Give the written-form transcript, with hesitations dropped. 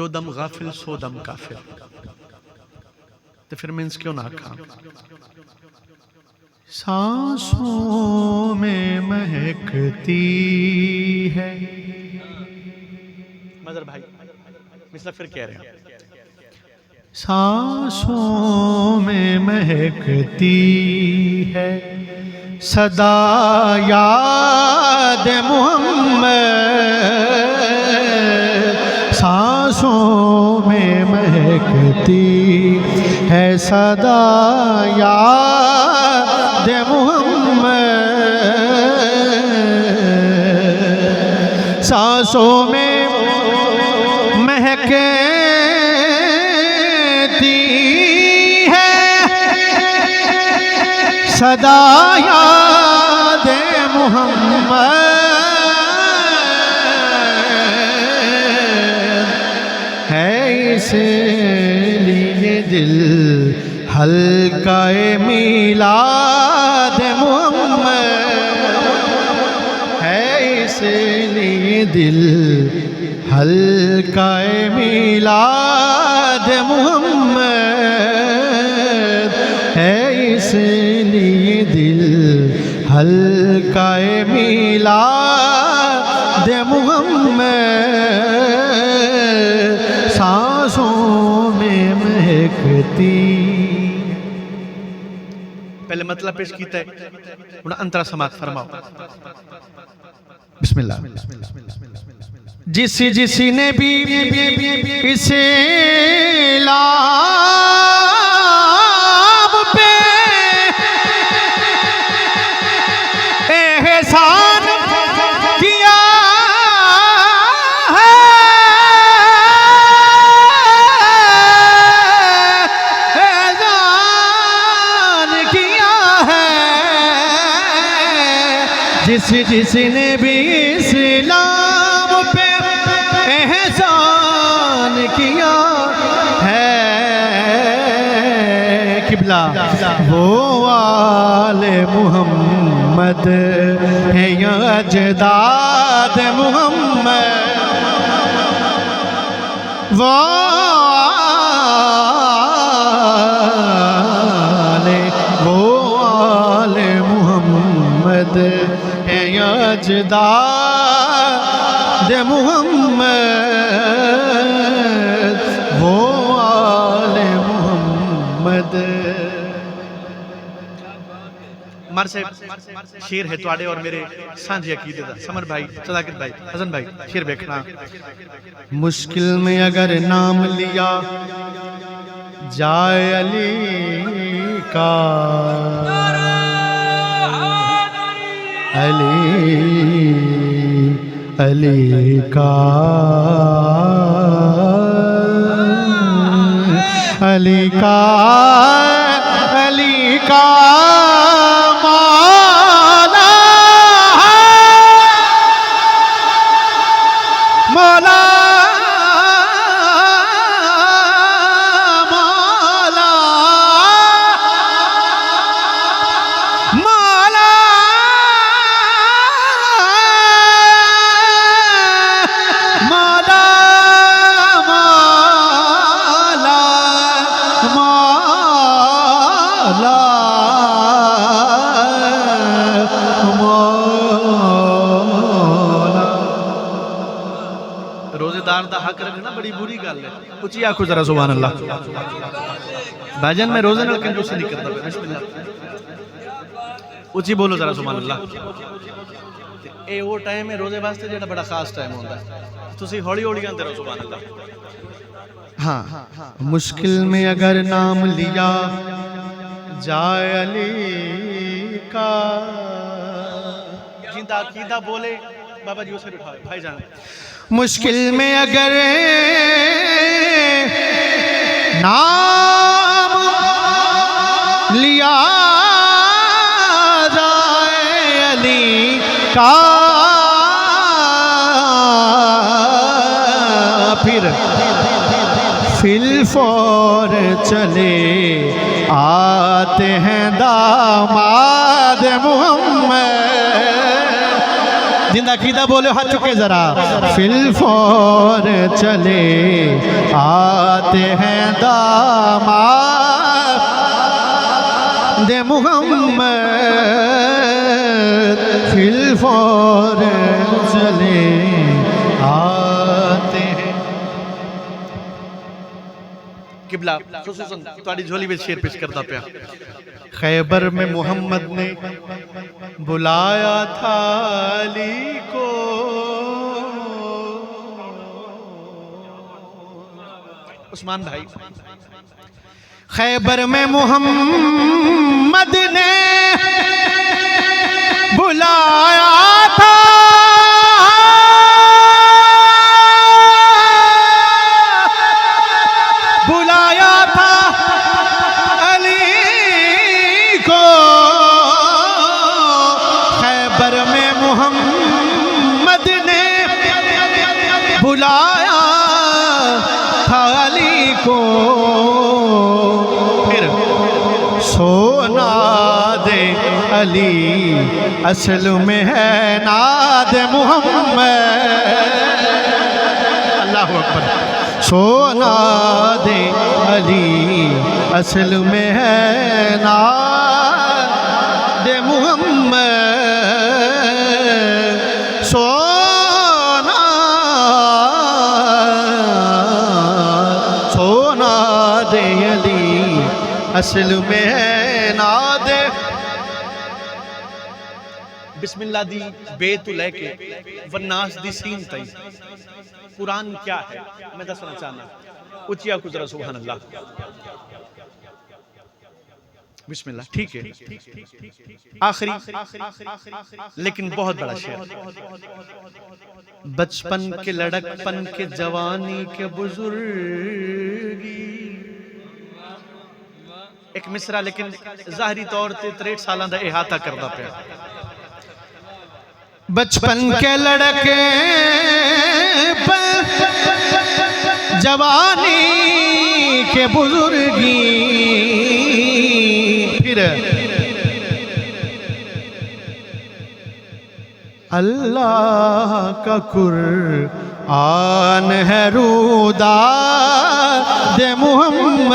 दम गाफिल सो दम काफिल। तो फिर मीन्स क्यों ना खा। सांसों में महकती है, मदर भाई मिसला फिर कह रहे हैं, सांसों में महकती है सदा याद मोहम्मद। सांसों में महकती है सदा याद मोहम्मद। सांसों में महकती है सदा याद मोहम्मद। है इसलिए दिल हल्का मीलाद मोहम्मद। है इसलिए दिल हल्का मीलाद मोहम्मद। है इसलिए दिल हल्का मीलाद मोहम्मद। सांसों में महकती। पहले मतलब पेश कीता है, हुण अंतरा समात फरमाओ। बिस्मिल्लाह। जिसने भी इसे लाभ पे एहसान किया है, एहसान किया है। जिसने भी इस्लाम पे एहसान किया है, किबला वो वाले मोहम्मद है या अजदाद मोहम्मद। वो वाले मोहम्मद है या अजदाद मोहम्मद। वो आले मोहम्मद। मर से शेर है तुआड़े और मेरे सांझे अकीदे दा। समर भाई, सदाकत भाई, हसन भाई, शेर देखना। मुश्किल में अगर नाम लिया जाए अली का, अली का, अली का, अली का मौला मौला रोजेदार दा हक रखना बड़ी बुरी गल है। उची आखो जरा सुभान अल्लाह। भाईजान मैं रोजे नाल कंजूसी नहीं करता। बिस्मिल्लाह, उची बोलो जरा सुभान अल्लाह। ए वो टाइम है रोजे वास्ते जेड़ा बड़ा खास टाइम होंदा है। तुसी हौली हौली गांदे रहो सुभान अल्लाह। हाँ, मुश्किल में अगर नाम लिया जाए अली का, जिंदा अकीदा बोले बाबा जी उसे उठाओ भाईजान। मुश्किल में अगर नाम लिया जाए अली का, फिर फिलफौर चले आते हैं दामाद मोहम्मद। जिंदा कीदा बोले हाथ चुके जरा। फिलफौर चले आते हैं दामाद मुहम्मद, फिलफौर चले आते हैं। किबला खुसूसन तुम्हारी झोली में शेर पेश करता पिया। खैबर में मोहम्मद ने बुलाया था अली को, उस्मान भाई। खैबर में मोहम्मद ने बुलाया था अली को। खैबर में मोहम्मद ने बुलाया था अली को। फिर सोना दे अली असल में है नाद मोहम्मद। अल्लाहु अकबर। सोना दे अली असल में है नाद मोहम्मद। सोना दे अली असल में है नाद। बिस्मिल्लाह दी बेतु लेके वन्नास दी सीन तई कुरान क्या है मैं दसना चाहना। उचिया कुजरा सुभान अल्लाह। बिस्मिल्लाह। ठीक है आखिरी लेकिन बहुत बड़ा शेर। बचपन के लड़कपन के जवानी के बुजुर्गी। एक मिसरा लेकिन ज़ाहरी तौर ते 63 साल का इहाता करता पिया। बचपन के लड़के जवानी के बुजुर्गी। फिर अल्लाह का कुरआन है रूदा दे मोहम्मद।